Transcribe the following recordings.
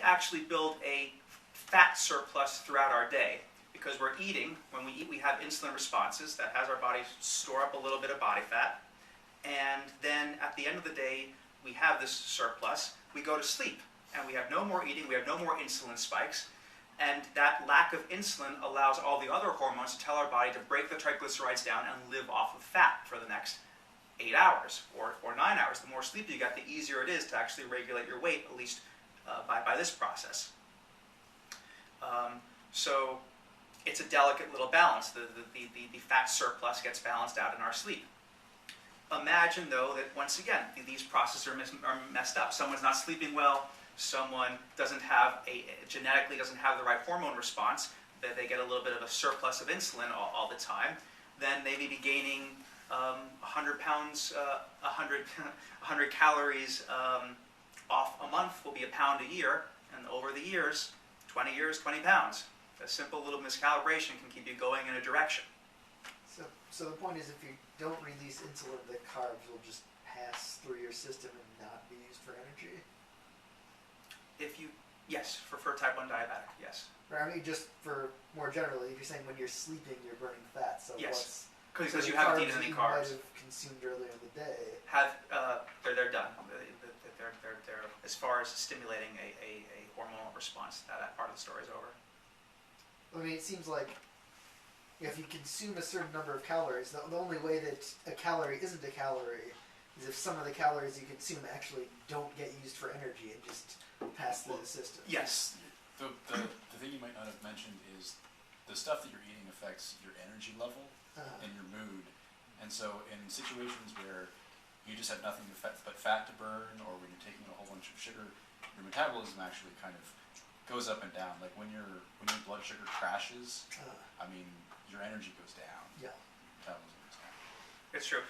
actually build a fat surplus throughout our day. Because we're eating, when we eat, we have insulin responses that has our body store up a little bit of body fat. And then at the end of the day, we have this surplus. We go to sleep, and we have no more eating. We have no more insulin spikes. And that lack of insulin allows all the other hormones to tell our body to break the triglycerides down and live off of fat for the next 8 hours or 9 hours. The more sleep you get, the easier it is to actually regulate your weight, at least by this process. So it's a delicate little balance. The fat surplus gets balanced out in our sleep. Imagine, though, that once again, these processes are messed up. Someone's not sleeping well. Someone genetically doesn't have the right hormone response. That they get a little bit of a surplus of insulin all the time. Then they may be gaining 100 pounds, 100 calories off a month will be a pound a year. And over the years, 20 years, 20 pounds. A simple little miscalibration can keep you going in a direction. So the point is, if you don't release insulin, the carbs will just pass through your system and not be used for energy? Yes, for type 1 diabetic, yes. Right, I mean, just for more generally, if you're saying when you're sleeping, you're burning fat, so yes. Because you haven't eaten any carbs. You might have consumed earlier in the day. They're done. They're as far as stimulating a hormonal response, that part of the story is over. I mean, it seems like if you consume a certain number of calories, the only way that a calorie isn't a calorie is if some of the calories you consume actually don't get used for energy and just pass through the system. Yes. The thing you might not have mentioned is the stuff that you're eating affects your energy level and your mood. And so in situations where you just have nothing but fat to burn, or when you're taking a whole bunch of sugar, your metabolism actually kind of goes up and down. Like when your blood sugar crashes, I mean, your energy goes down. Yeah. Metabolism goes down. It's true.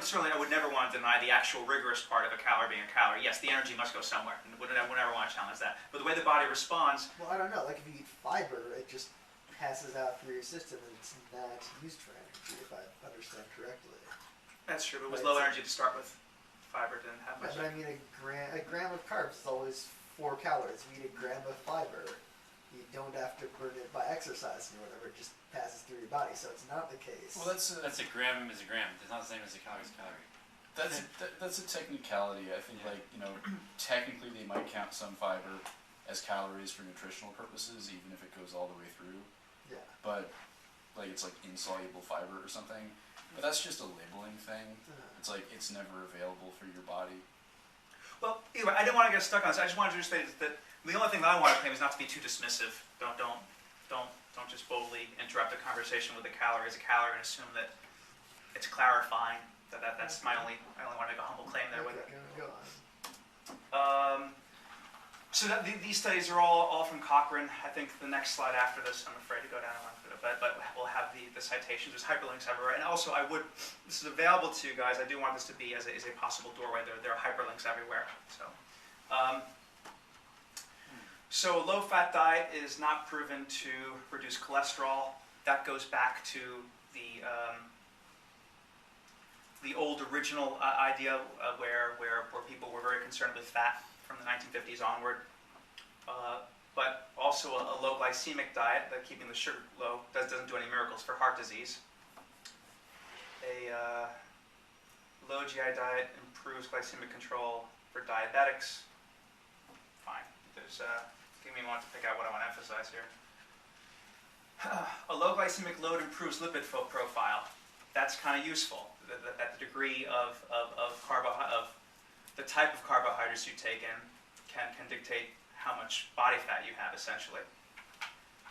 Certainly, I would never want to deny the actual rigorous part of a calorie being a calorie. Yes, the energy must go somewhere. And would never want to challenge that. But the way the body responds... Well, I don't know. Like if you eat fiber, it just passes out through your system and it's not used for energy, if I understand correctly. That's true. It was low energy to start with. Fiber didn't have much. But I mean, a gram of carbs is always 4 calories. If you eat a gram of fiber, you don't have to burn it by exercising or whatever. It just passes through your body, so it's not the case. Well, that's a gram is a gram. It's not the same as a calorie is a calorie. That's a technicality. I think, technically they might count some fiber as calories for nutritional purposes, even if it goes all the way through. Yeah. But, it's like insoluble fiber or something. But that's just a labeling thing. It's like it's never available for your body. Well, either way, I didn't want to get stuck on this. I just wanted to state that the only thing that I want to claim is not to be too dismissive. Don't just boldly interrupt a conversation with a calorie as a calorie and assume that it's clarifying. That's my only. I only want to make a humble claim there with it. Go on. So these studies are all from Cochrane. I think the next slide after this, I'm afraid to go down one, but we'll have the citations. There's hyperlinks everywhere, and also this is available to you guys. I do want this to be as a possible doorway. There are hyperlinks everywhere. So a low-fat diet is not proven to reduce cholesterol. That goes back to the old original idea where people were very concerned with fat from the 1950s onward. But also a low glycemic diet, keeping the sugar low, doesn't do any miracles for heart disease. A low GI diet improves glycemic control for diabetics. Fine. Give me a moment to pick out what I want to emphasize here. A low glycemic load improves lipid profile. That's kind of useful. That the degree of the type of carbohydrates you take in can dictate how much body fat you have, essentially.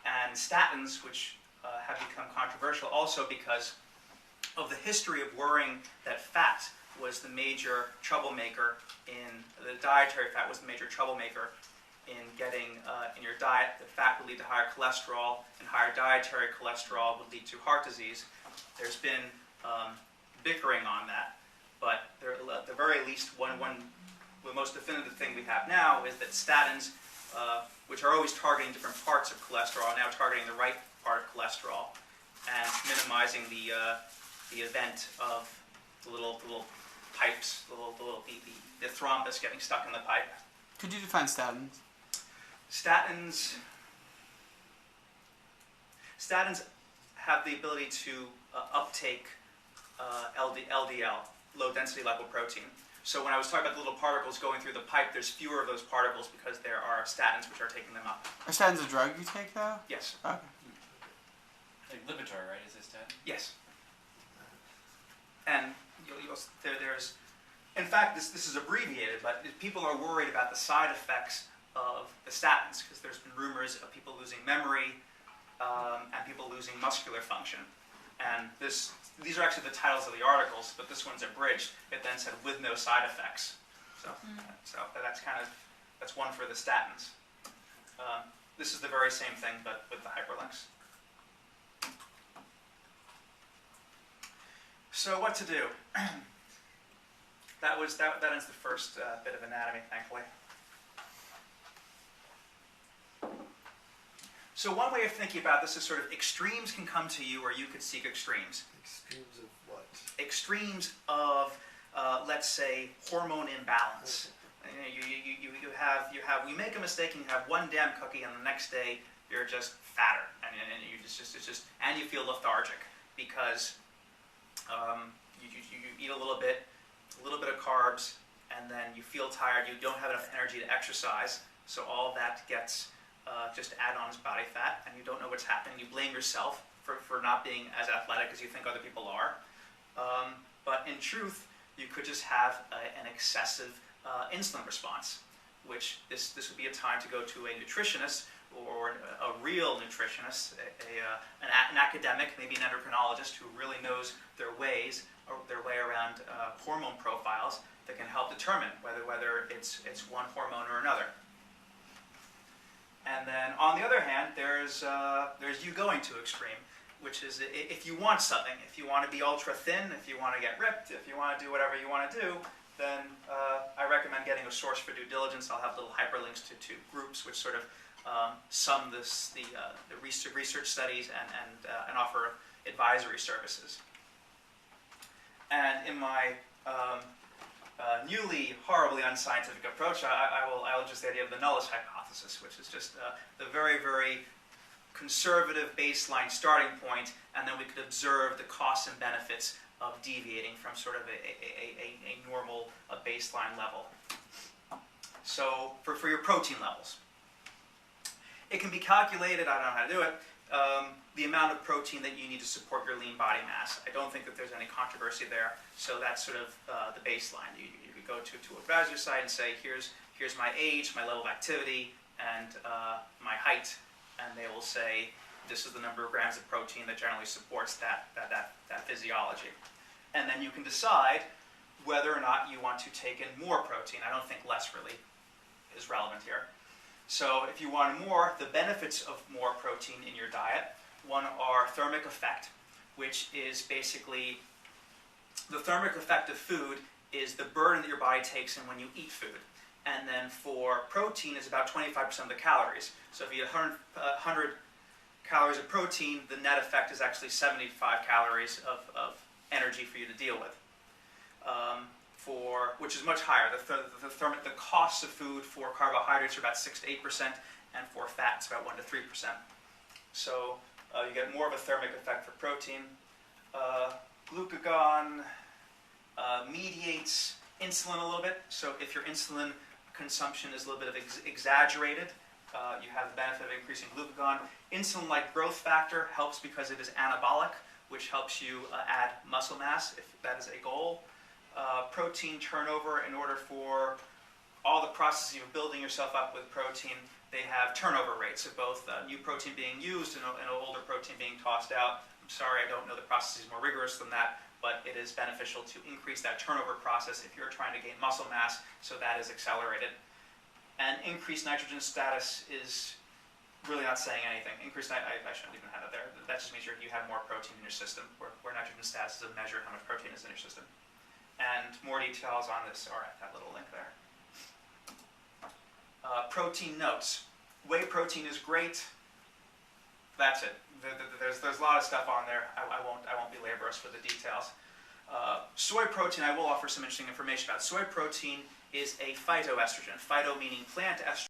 And statins, which have become controversial also because of the history of worrying that fat was the major troublemaker the dietary fat was the major troublemaker in getting in your diet. The fat would lead to higher cholesterol, and higher dietary cholesterol would lead to heart disease. There's been bickering on that, but at the very least, the most definitive thing we have now is that statins, which are always targeting different parts of cholesterol, are now targeting the right part of cholesterol and minimizing the event of the little pipes, the thrombus getting stuck in the pipe. Could you define statins? statins have the ability to uptake LDL, low density lipoprotein. So when I was talking about the little particles going through the pipe, there's fewer of those particles because there are statins which are taking them up. Are statins a drug you take though? Yes. Okay. Like Lipitor, right? Is this statin? Yes. And there's, in fact, this is abbreviated, but people are worried about the side effects of the statins because there's been rumors of people losing memory and people losing muscular function. And these are actually the titles of the articles, but this one's abridged. It then said with no side effects. So that's one for the statins. This is the very same thing, but with the hyperlinks. So what to do? That ends the first bit of anatomy, thankfully. So one way of thinking about this is sort of extremes can come to you, or you could seek extremes. Extremes of what? Extremes of, let's say, hormone imbalance. You make a mistake and you have one damn cookie, and the next day you're just fatter, and you feel lethargic because you eat a little bit of carbs, and then you feel tired. You don't have enough energy to exercise, so all that gets just add-ons body fat, and you don't know what's happening. You blame yourself for not being as athletic as you think other people are. But in truth, you could just have an excessive insulin response, which this would be a time to go to a nutritionist or a real nutritionist, an academic, maybe an endocrinologist who really knows their way around hormone profiles that can help determine whether it's one hormone or another. And then on the other hand, there's you going to extreme, which is if you want something, if you want to be ultra thin, if you want to get ripped, if you want to do whatever you want to do, then I recommend getting a source for due diligence. I'll have little hyperlinks to groups which sort of sum the research studies and offer advisory services. And in my newly horribly unscientific approach, I will just the idea of the nullus hypothesis, which is just the very, very conservative baseline starting point, and then we could observe the costs and benefits of deviating from sort of a normal baseline level. So for your protein levels, it can be calculated, I don't know how to do it, the amount of protein that you need to support your lean body mass. I don't think that there's any controversy there, so that's sort of the baseline. You could go to a browser site and say, here's my age, my level of activity, and my height, and they will say, this is the number of grams of protein that generally supports that physiology. And then you can decide whether or not you want to take in more protein. I don't think less really is relevant here. So if you want more, the benefits of more protein in your diet, one are thermic effect, which is basically the thermic effect of food is the burden that your body takes in when you eat food. And then for protein, it's about 25% of the calories. So if you eat 100 calories of protein, the net effect is actually 75 calories of energy for you to deal with. Which is much higher. The costs of food for carbohydrates are about 6 to 8%, and for fat it's about 1 to 3%. So you get more of a thermic effect for protein. Glucagon mediates insulin a little bit. So if your insulin consumption is a little bit of exaggerated, you have the benefit of increasing glucagon. Insulin-like growth factor helps because it is anabolic, which helps you add muscle mass if that is a goal. Protein turnover, in order for all the processes of building yourself up with protein, they have turnover rates of both new protein being used and older protein being tossed out. I'm sorry, I don't know the process is more rigorous than that, but it is beneficial to increase that turnover process if you're trying to gain muscle mass, so that is accelerated. And increased nitrogen status is really not saying anything. Increased, I shouldn't even have it there. That just means you have more protein in your system, where nitrogen status is a measure of how much protein is in your system. And more details on this are at that little link there. Protein notes. Whey protein is great. That's it. There's a lot of stuff on there. I won't belabor us for the details. Soy protein, I will offer some interesting information about. Soy protein is a phytoestrogen. Phyto meaning plant, estrogen